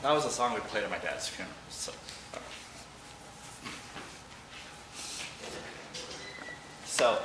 That was a song we played at my dad's funeral. So,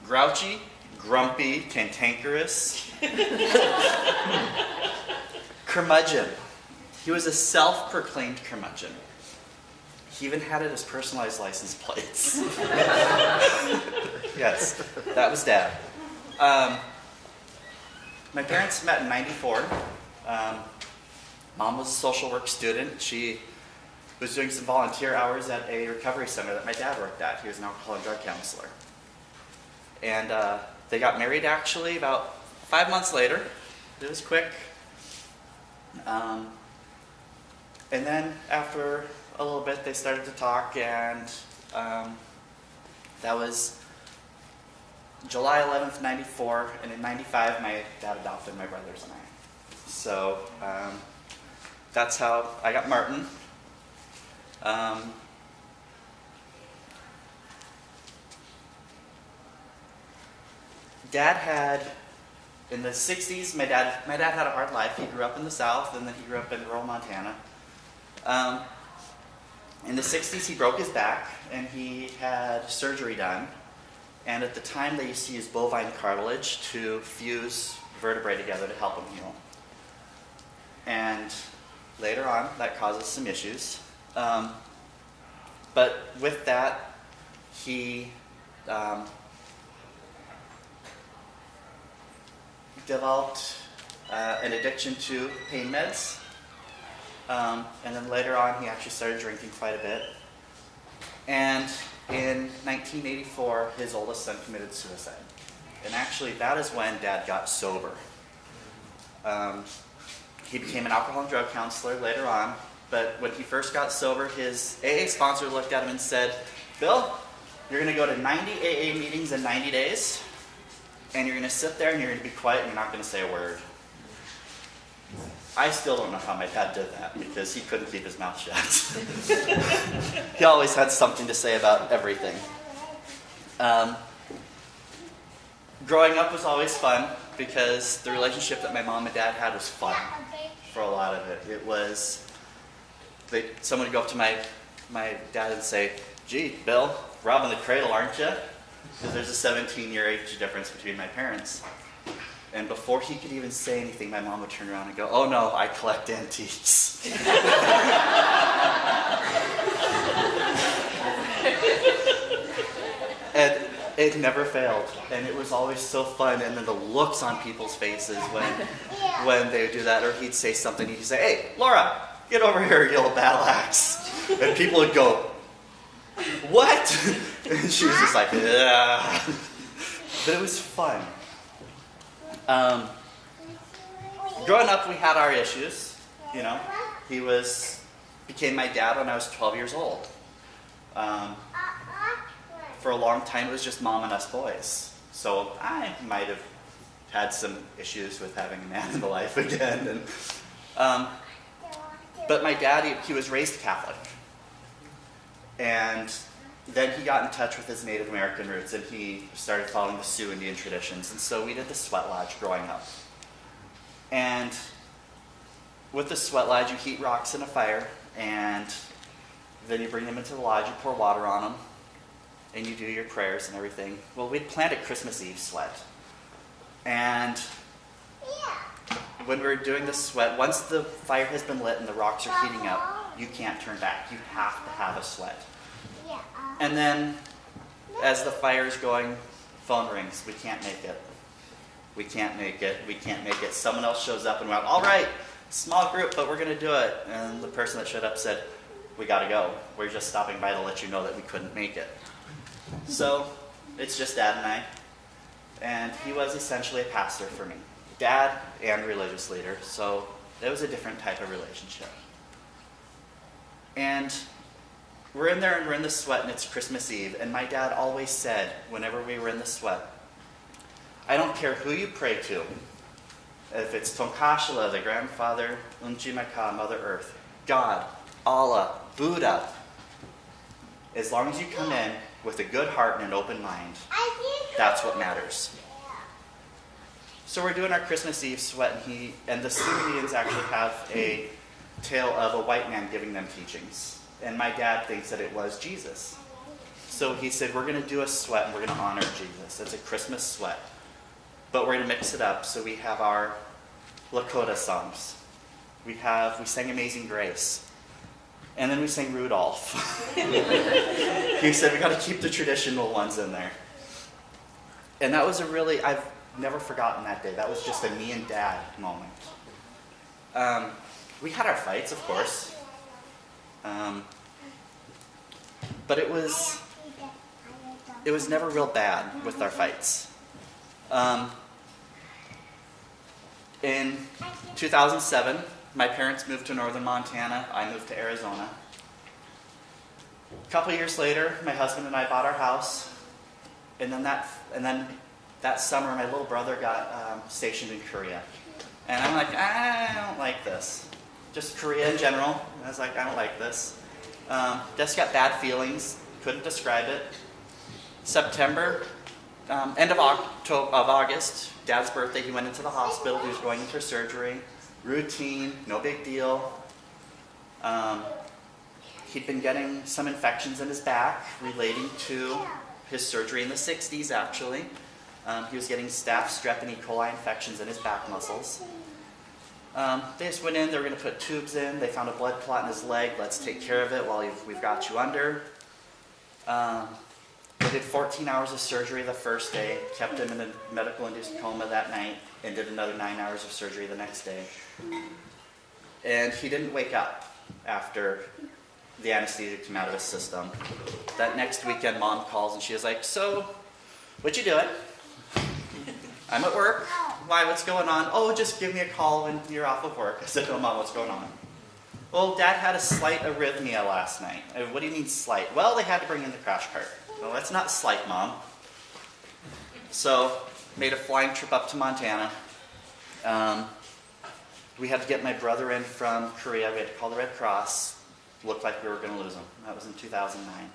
grouchy, grumpy, cantankerous, curmudgeon. He was a self-proclaimed curmudgeon. He even had it as personalized license plates. Yes, that was Dad. My parents met in '94. Mom was a social work student. She was doing some volunteer hours at a recovery center that my dad worked at. He was an alcohol and drug counselor. And they got married actually about 5 months later. It was quick. And then after a little bit, they started to talk, and that was July 11th, '94, and in '95, my dad adopted my brothers and I. So that's how I got Martin. Dad had, in the '60s, my dad had a hard life. He grew up in the South, and then he grew up in rural Montana. In the '60s, he broke his back, and he had surgery done. And at the time, they used to use bovine cartilage to fuse vertebrae together to help him heal. And later on, that causes some issues. But with that, he developed an addiction to pain meds. And then later on, he actually started drinking quite a bit. And in 1984, his oldest son committed suicide. And actually, that is when Dad got sober. He became an alcohol and drug counselor later on, but when he first got sober, his AA sponsor looked at him and said, "Bill, you're going to go to 90 AA meetings in 90 days, and you're going to sit there and you're going to be quiet and you're not going to say a word." I still don't know how my dad did that, because he couldn't keep his mouth shut. He always had something to say about everything. Growing up was always fun, because the relationship that my mom and dad had was fun for a lot of it. It was, someone would go up to my dad and say, "Gee, Bill, robbing the cradle, aren't you?" Because there's a 17-year age difference between my parents. And before he could even say anything, my mom would turn around and go, "Oh no, I collect antiques." And it never failed. And it was always so fun. And then the looks on people's faces when they would do that. Or he'd say something, he'd say, "Hey, Laura, get over here, you old battle axe." And people would go, "What?" And she was just like, "Yeah." But it was fun. Growing up, we had our issues. You know, he became my dad when I was 12 years old. For a long time, it was just Mom and us boys. So I might have had some issues with having a man in the life again. But my dad, he was raised Catholic. And then he got in touch with his Native American roots, and he started following the Sioux Indian traditions. And so we did the sweat lodge growing up. And with the sweat lodge, you heat rocks in a fire, and then you bring them into the lodge, you pour water on them, and you do your prayers and everything. Well, we'd planned a Christmas Eve sweat. And when we were doing the sweat, once the fire has been lit and the rocks are heating up, you can't turn back. You have to have a sweat. And then, as the fire is going, phone rings. "We can't make it. We can't make it. We can't make it." Someone else shows up and we're like, "All right, small group, but we're going to do it." And the person that showed up said, "We got to go. We're just stopping by to let you know that we couldn't make it." So, it's just Dad and I. And he was essentially a pastor for me. Dad and religious leader. So, it was a different type of relationship. And we're in there and we're in the sweat, and it's Christmas Eve. And my dad always said, whenever we were in the sweat, "I don't care who you pray to. If it's Tonkashila, the grandfather, Unchimaka, Mother Earth, God, Allah, Buddha, as long as you come in with a good heart and an open mind, that's what matters." So we're doing our Christmas Eve sweat, and the Sioux Indians actually have a tale of a white man giving them teachings. And my dad thinks that it was Jesus. So he said, we're going to do a sweat and we're going to honor Jesus. It's a Christmas sweat. But we're going to mix it up. So we have our Lakota songs. We sang Amazing Grace. And then we sang Rudolph. He said, we got to keep the traditional ones in there. And that was I've never forgotten that day. That was just a me and Dad moment. We had our fights, of course. But it was never real bad with our fights. In 2007, my parents moved to northern Montana. I moved to Arizona. A couple years later, my husband and I bought our house. And then that summer, my little brother got stationed in Korea. And I'm like, I don't like this. Just Korea in general. I was like, I don't like this. Just got bad feelings. Couldn't describe it. September, end of August, Dad's birthday, he went into the hospital. He was going in for surgery. Routine, no big deal. He'd been getting some infections in his back relating to his surgery in the 60s, actually. He was getting staph, strep, and E. coli infections in his back muscles. They just went in, they were going to put tubes in. They found a blood clot in his leg. Let's take care of it while we've got you under. They did 14 hours of surgery the first day, kept him in a medical-induced coma that night, and did another 9 hours of surgery the next day. And he didn't wake up after the anesthesia came out of his system. That next weekend, Mom calls and she was like, so, what you doing? I'm at work. Why, what's going on? Oh, just give me a call when you're off of work. I said, no, Mom, what's going on? Well, Dad had a slight arrhythmia last night. What do you mean slight? Well, they had to bring in the crash cart. Well, that's not slight, Mom. So, made a flying trip up to Montana. We had to get my brother in from Korea. We had to call the Red Cross. Looked like we were going to lose him. That was in 2009.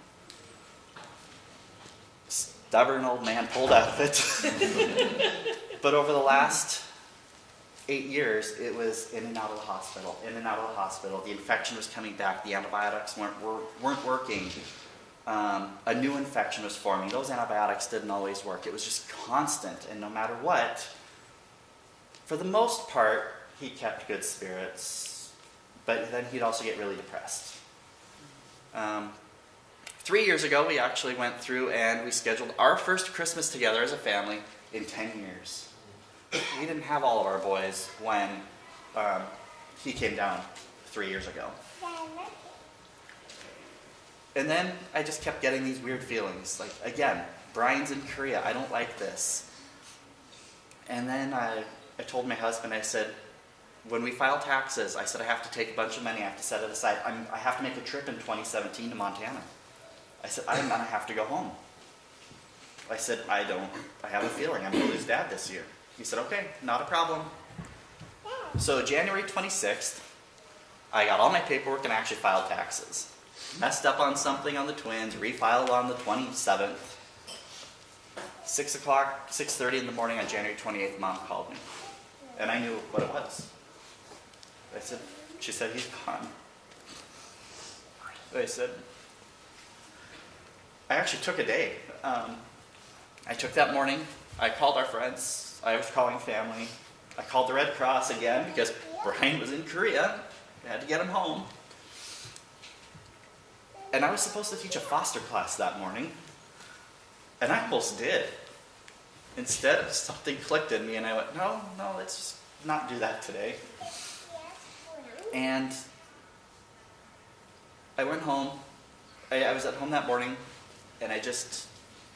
Stubborn old man pulled out of it. But over the last 8 years, it was in and out of the hospital, in and out of the hospital. The infection was coming back. The antibiotics weren't working. A new infection was forming. Those antibiotics didn't always work. It was just constant, and no matter what, for the most part, he kept good spirits, but then he'd also get really depressed. 3 years ago, we actually went through and we scheduled our first Christmas together as a family in 10 years. We didn't have all of our boys when he came down 3 years ago. And then I just kept getting these weird feelings. Like, again, Brian's in Korea. I don't like this. And then I told my husband, I said, when we file taxes, I said I have to take a bunch of money. I have to set it aside. I have to make a trip in 2017 to Montana. I said, I'm going to have to go home. I said, I have a feeling I'm going to lose Dad this year. He said, okay, not a problem. So January 26th, I got all my paperwork and actually filed taxes. Messed up on something on the twins, refiled on the 27th. 6 o'clock, 6:30 in the morning on January 28th, Mom called me. And I knew what it was. She said, he's gone. I said, I actually took a day. I took that morning, I called our friends, I was calling family. I called the Red Cross again because Brian was in Korea. I had to get him home. And I was supposed to teach a foster class that morning. And I almost did. Instead, something clicked in me and I went, no, let's just not do that today. And I went home. I was at home that morning and I just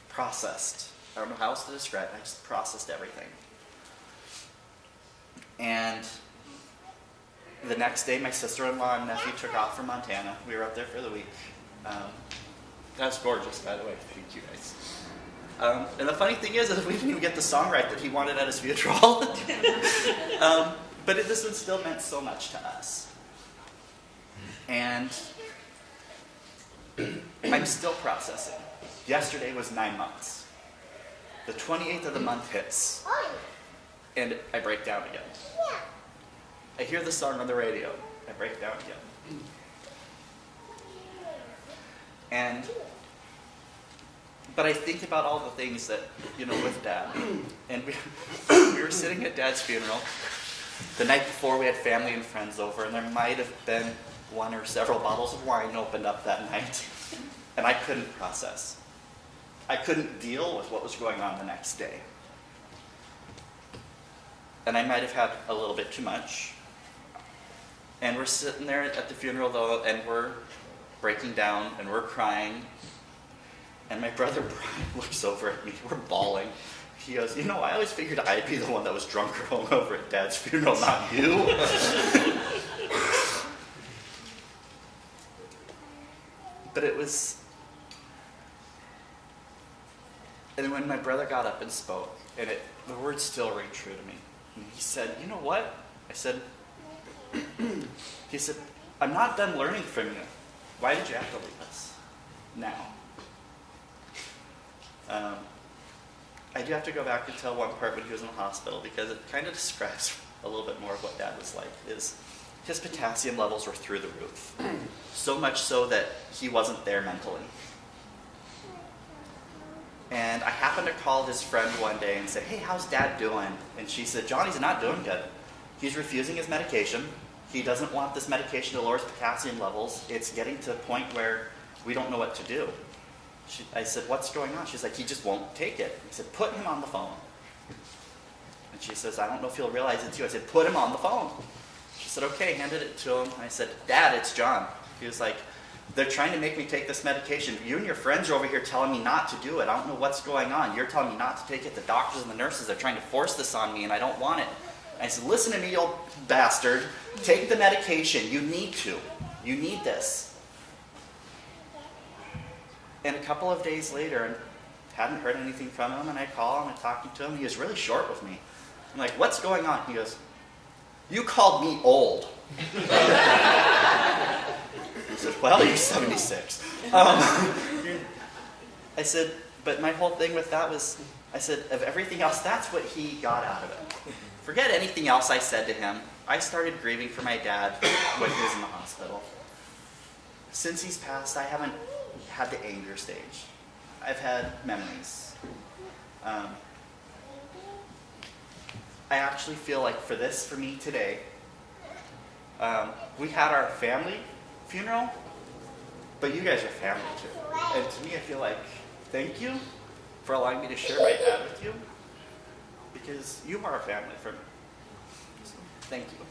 processed. I don't know how else to describe it. I just processed everything. And the next day, my sister-in-law and nephew took off from Montana. We were up there for the week. That's gorgeous, by the way. Thank you, guys. And the funny thing is we didn't even get the song right that he wanted at his funeral. But this one still meant so much to us. And I'm still processing. Yesterday was 9 months. The 28th of the month hits. and I break down again. I hear the song on the radio. I break down again. But I think about all the things that, with Dad. And we were sitting at Dad's funeral. The night before, we had family and friends over, and there might have been one or several bottles of wine opened up that night. And I couldn't process. I couldn't deal with what was going on the next day. And I might have had a little bit too much. And we're sitting there at the funeral, though, and we're breaking down, and we're crying. And my brother Brian looks over at me. We're bawling. He goes, I always figured I'd be the one that was drunk or hungover at Dad's funeral, not you. But it was... And when my brother got up and spoke, and the words still ring true to me. And he said, "You know what?" I said, he said, "I'm not done learning from you. Why did you have to leave us now?" I do have to go back and tell one part when he was in the hospital, because it kind of describes a little bit more of what Dad was like. His potassium levels were through the roof. So much so that he wasn't there mentally. And I happened to call his friend one day and say, "Hey, how's Dad doing?" And she said, "Johnny's not doing good. He's refusing his medication. He doesn't want this medication to lower his potassium levels. It's getting to a point where we don't know what to do." I said, "What's going on?" She's like, "He just won't take it." I said, "Put him on the phone." And she says, "I don't know if he'll realize it's you." I said, "Put him on the phone." She said, "Okay," handed it to him. And I said, "Dad, it's John." He was like, "They're trying to make me take this medication. You and your friends are over here telling me not to do it. I don't know what's going on. You're telling me not to take it. The doctors and the nurses are trying to force this on me, and I don't want it." And I said, "Listen to me, you old bastard. Take the medication. You need to. You need this." And a couple of days later, and hadn't heard anything from him, and I call him and talking to him. He was really short with me. I'm like, "What's going on?" He goes, "You called me old." I said, "Well, you're 76. I said, but my whole thing with that was, I said, of everything else, that's what he got out of it. Forget anything else I said to him. I started grieving for my dad when he was in the hospital. Since he's passed, I haven't had the anger stage. I've had memories. I actually feel like for me today, we had our family funeral, but you guys are family too. And to me, I feel like, thank you for allowing me to share my dad with you, because you are a family for me. So, thank you.